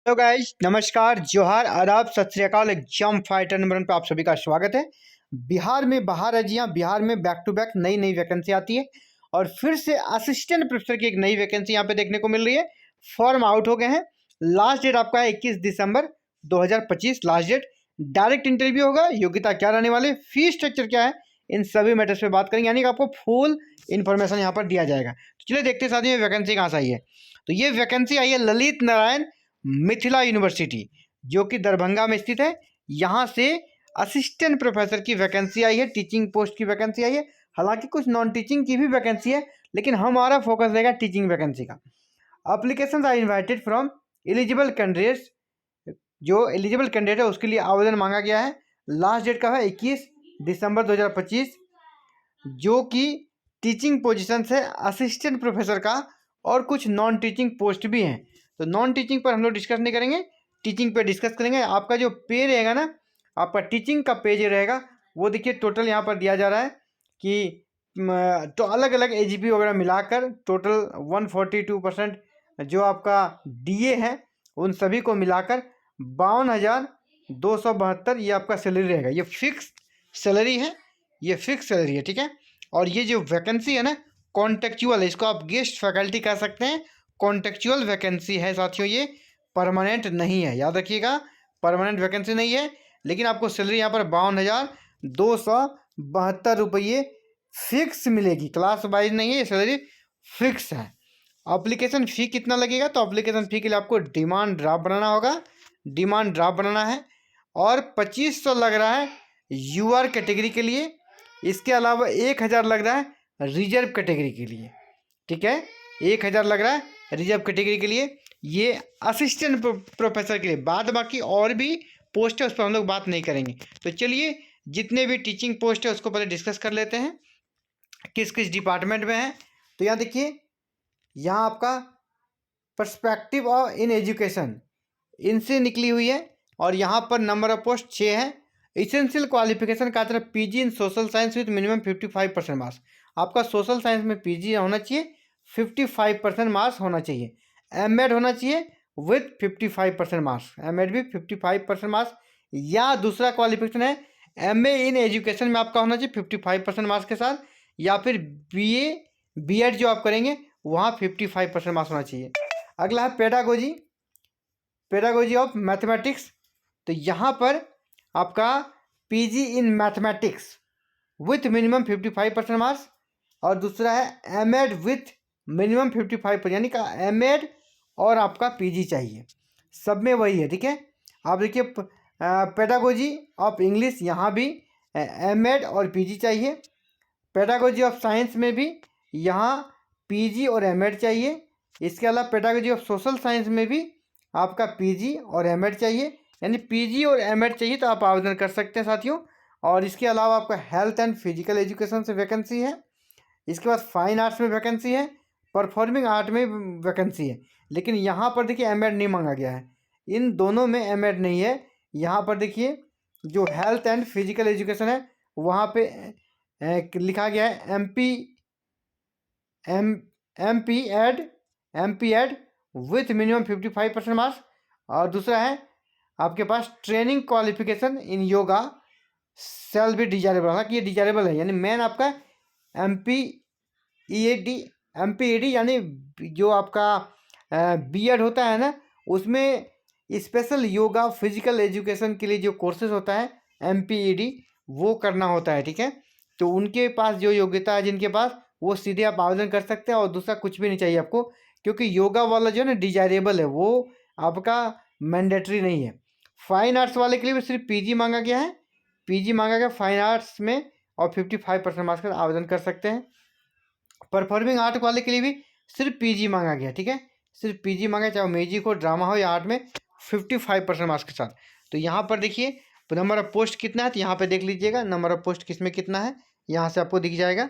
Hello guys, नमस्कार, जोहार, आदाब, सत श्री अकाल। एग्जाम फाइटर नंबर 1 पे आप सभी का स्वागत है। बिहार में बाहर अजियाँ, बिहार में बैक टू बैक नई नई वैकेंसी आती है और फिर से असिस्टेंट प्रोफेसर की एक नई वैकेंसी यहाँ पे देखने को मिल रही है। फॉर्म आउट हो गए हैं। लास्ट डेट आपका है 21 दिसंबर 2025 लास्ट डेट। डायरेक्ट इंटरव्यू होगा। योग्यता क्या रहने वाली, फी स्ट्रक्चर क्या है, इन सभी मैटर्स पे बात करेंगे, यानी कि आपको फुल इन्फॉर्मेशन यहाँ पर दिया जाएगा। तो चलिए देखते हैं साथियों, ये वैकेंसी कहाँ से आई है। तो ये वैकेंसी आई है ललित नारायण मिथिला यूनिवर्सिटी, जो कि दरभंगा में स्थित है। यहाँ से असिस्टेंट प्रोफेसर की वैकेंसी आई है, टीचिंग पोस्ट की वैकेंसी आई है। हालांकि कुछ नॉन टीचिंग की भी वैकेंसी है, लेकिन हमारा फोकस रहेगा टीचिंग वैकेंसी का। Application are invited from eligible candidates. जो एलिजिबल कैंडिडेट है उसके लिए आवेदन मांगा गया है। लास्ट डेट का है 21 दिसंबर 2025, जो कि टीचिंग पोजीशन है असिस्टेंट प्रोफेसर का, और कुछ नॉन टीचिंग पोस्ट भी हैं। तो नॉन टीचिंग पर हम लोग डिस्कस नहीं करेंगे, टीचिंग पे डिस्कस करेंगे। आपका जो पे रहेगा ना, आपका टीचिंग का पे जो रहेगा वो देखिए टोटल यहाँ पर दिया जा रहा है कि तो अलग अलग एजीपी वगैरह मिलाकर टोटल 142% जो आपका डीए है उन सभी को मिलाकर 52,272 ये आपका सैलरी रहेगा। ये फिक्स सैलरी है, ये फिक्स सैलरी है, ठीक है। और ये जो वैकेंसी है ना, कॉन्टेक्चुअल है, इसको आप गेस्ट फैकल्टी कह सकते हैं। कॉन्टेक्चुअल वैकेंसी है साथियों, ये परमानेंट नहीं है, याद रखिएगा, परमानेंट वैकेंसी नहीं है। लेकिन आपको सैलरी यहाँ पर 52,272 रुपये फिक्स मिलेगी, क्लास वाइज नहीं है, ये सैलरी फिक्स है। अप्लीकेशन फ़ी कितना लगेगा, तो अप्लीकेशन फ़ी के लिए आपको डिमांड ड्राफ्ट बनाना होगा, डिमांड ड्राफ्ट बनाना है, और 2500 लग रहा है यूआर कैटेगरी के लिए। इसके अलावा 1000 लग रहा है रिजर्व कैटेगरी के लिए, ठीक है। 1000 लग रहा है रिजर्व कैटेगरी के लिए, ये असिस्टेंट प्रोफेसर के लिए। बाद बाकी और भी पोस्ट है, उस पर हम लोग बात नहीं करेंगे। तो चलिए, जितने भी टीचिंग पोस्ट है उसको पहले डिस्कस कर लेते हैं, किस किस डिपार्टमेंट में है। तो यहाँ देखिए, यहाँ आपका पर्सपेक्टिव ऑफ इन एजुकेशन इनसे निकली हुई है, और यहाँ पर नंबर ऑफ पोस्ट 6 है। इसेंशियल क्वालिफिकेशन का तरफ PG in social science with minimum 55% marks. आपका सोशल साइंस में पीजी होना चाहिए, 55% मार्क्स होना चाहिए। एमएड होना चाहिए विथ 55% मार्क्स, एमएड भी 55% मार्क्स। या दूसरा क्वालिफिकेशन है एमए इन एजुकेशन में आपका होना चाहिए 55% मार्क्स के साथ, या फिर बीए बीएड जो आप करेंगे वहाँ 55% मार्क्स होना चाहिए। अगला है पेडागोजी, पेडागोजी ऑफ मैथमेटिक्स। तो यहाँ पर आपका PG in mathematics with minimum 55% marks, और दूसरा है एमएड विथ मिनिमम 55%, यानी कि एमएड और आपका पीजी चाहिए, सब में वही है, ठीक है। आप देखिए पेडागोजी ऑफ इंग्लिश, यहाँ भी एमएड और पीजी चाहिए। पेडागोजी ऑफ साइंस में भी यहाँ पीजी और एमएड चाहिए। इसके अलावा पेडागोजी ऑफ सोशल साइंस में भी आपका पीजी और एमएड चाहिए, यानी पीजी और एमएड चाहिए तो आप आवेदन कर सकते हैं साथियों। और इसके अलावा आपका हेल्थ एंड फिजिकल एजुकेशन से वैकेंसी है। इसके बाद फाइन आर्ट्स में वैकेंसी है, परफॉर्मिंग आर्ट में वैकेंसी है। लेकिन यहाँ पर देखिए एमएड नहीं मांगा गया है, इन दोनों में एमएड नहीं है। यहाँ पर देखिए जो हेल्थ एंड फिजिकल एजुकेशन है वहाँ पे लिखा गया है M P Ed with minimum 55% marks. और दूसरा है आपके पास training qualification in yoga cell भी डिजायरेबल, हालांकि ये डिजायरेबल है, यानी मेन आपका एम पी ई डी यानी जो आपका बीएड होता है ना, उसमें स्पेशल योगा फिजिकल एजुकेशन के लिए जो कोर्सेज होता है एमपीईडी वो करना होता है, ठीक है। तो उनके पास जो योग्यता है जिनके पास, वो सीधे आप आवेदन कर सकते हैं, और दूसरा कुछ भी नहीं चाहिए आपको, क्योंकि योगा वाला जो है ना डिजायरेबल है, वो आपका मैंडेटरी नहीं है। फाइन आर्ट्स वाले के लिए भी सिर्फ पीजी मांगा गया है, पीजी मांगा गया फाइन आर्ट्स में, और 55% मार्क्स का आवेदन कर सकते हैं। परफॉर्मिंग आर्ट वाले के लिए भी सिर्फ पीजी मांगा गया, ठीक है, सिर्फ पीजी मांगा, चाहे म्यूजिक हो, ड्रामा हो या आर्ट में, 55% मार्क्स के साथ। तो यहाँ पर देखिए नंबर ऑफ पोस्ट कितना है, तो यहाँ पे देख लीजिएगा नंबर ऑफ पोस्ट किस में कितना है, यहाँ से आपको दिख जाएगा।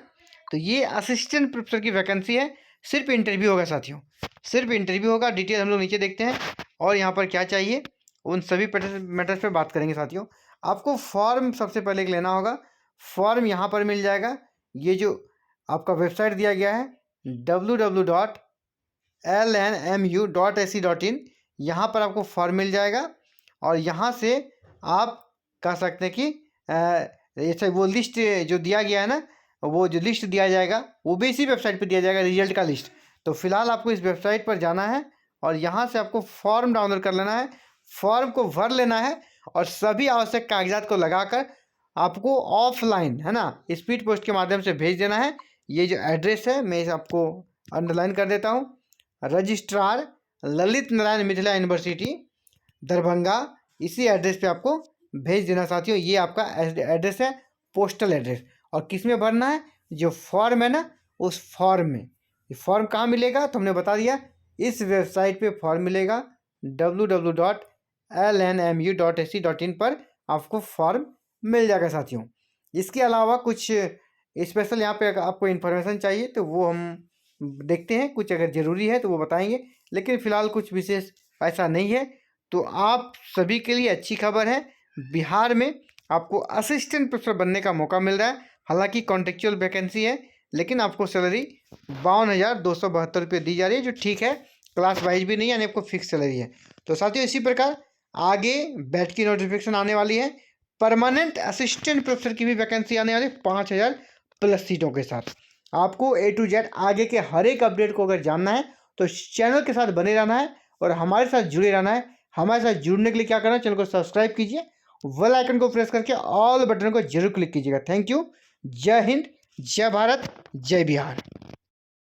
तो ये असिस्टेंट प्रोफेसर की वैकेंसी है, सिर्फ इंटरव्यू होगा साथियों, सिर्फ इंटरव्यू होगा। डिटेल हम लोग नीचे देखते हैं, और यहाँ पर क्या चाहिए उन सभी मैटर्स पे बात करेंगे साथियों। आपको फॉर्म सबसे पहले लेना होगा, फॉर्म यहाँ पर मिल जाएगा। ये जो आपका वेबसाइट दिया गया है www.lnmu.ac.in, यहाँ पर आपको फॉर्म मिल जाएगा और यहाँ से आप कह सकते हैं कि जैसे वो लिस्ट जो दिया गया है ना, वो जो लिस्ट दिया जाएगा वो भी इसी वेबसाइट पे दिया जाएगा, रिजल्ट का लिस्ट। तो फिलहाल आपको इस वेबसाइट पर जाना है और यहाँ से आपको फॉर्म डाउनलोड कर लेना है, फॉर्म को भर लेना है और सभी आवश्यक कागजात को लगाकर आपको ऑफलाइन, है ना, स्पीड पोस्ट के माध्यम से भेज देना है। ये जो एड्रेस है मैं आपको अंडरलाइन कर देता हूँ, रजिस्ट्रार ललित नारायण मिथिला यूनिवर्सिटी दरभंगा, इसी एड्रेस पे आपको भेज देना साथियों। ये आपका एड्रेस है, पोस्टल एड्रेस। और किस में भरना है, जो फॉर्म है ना उस फॉर्म में। ये फॉर्म कहाँ मिलेगा तो हमने बता दिया, इस वेबसाइट पे फॉर्म मिलेगा www.lnmu.ac.in पर आपको फॉर्म मिल जाएगा साथियों। इसके अलावा कुछ स्पेशल यहाँ पे आपको इन्फॉर्मेशन चाहिए तो वो हम देखते हैं, कुछ अगर ज़रूरी है तो वो बताएंगे, लेकिन फ़िलहाल कुछ विशेष ऐसा नहीं है। तो आप सभी के लिए अच्छी खबर है, बिहार में आपको असिस्टेंट प्रोफेसर बनने का मौका मिल रहा है। हालांकि कॉन्ट्रेक्चुअल वैकेंसी है, लेकिन आपको सैलरी 52,272 रुपये दी जा रही है, जो ठीक है, क्लास वाइज भी नहीं, यानी आपको फिक्स सैलरी है। तो साथियों इसी प्रकार आगे बैच की नोटिफिकेशन आने वाली है, परमानेंट असिस्टेंट प्रोफेसर की भी वैकेंसी आने वाली 5,000 प्लस सीटों के साथ। आपको A to Z आगे के हर एक अपडेट को अगर जानना है तो चैनल के साथ बने रहना है और हमारे साथ जुड़े रहना है। हमारे साथ जुड़ने के लिए क्या करना है, चैनल को सब्सक्राइब कीजिए, बेल आइकन को प्रेस करके ऑल बटन को जरूर क्लिक कीजिएगा। Thank you. जय हिंद, जय भारत, जय बिहार।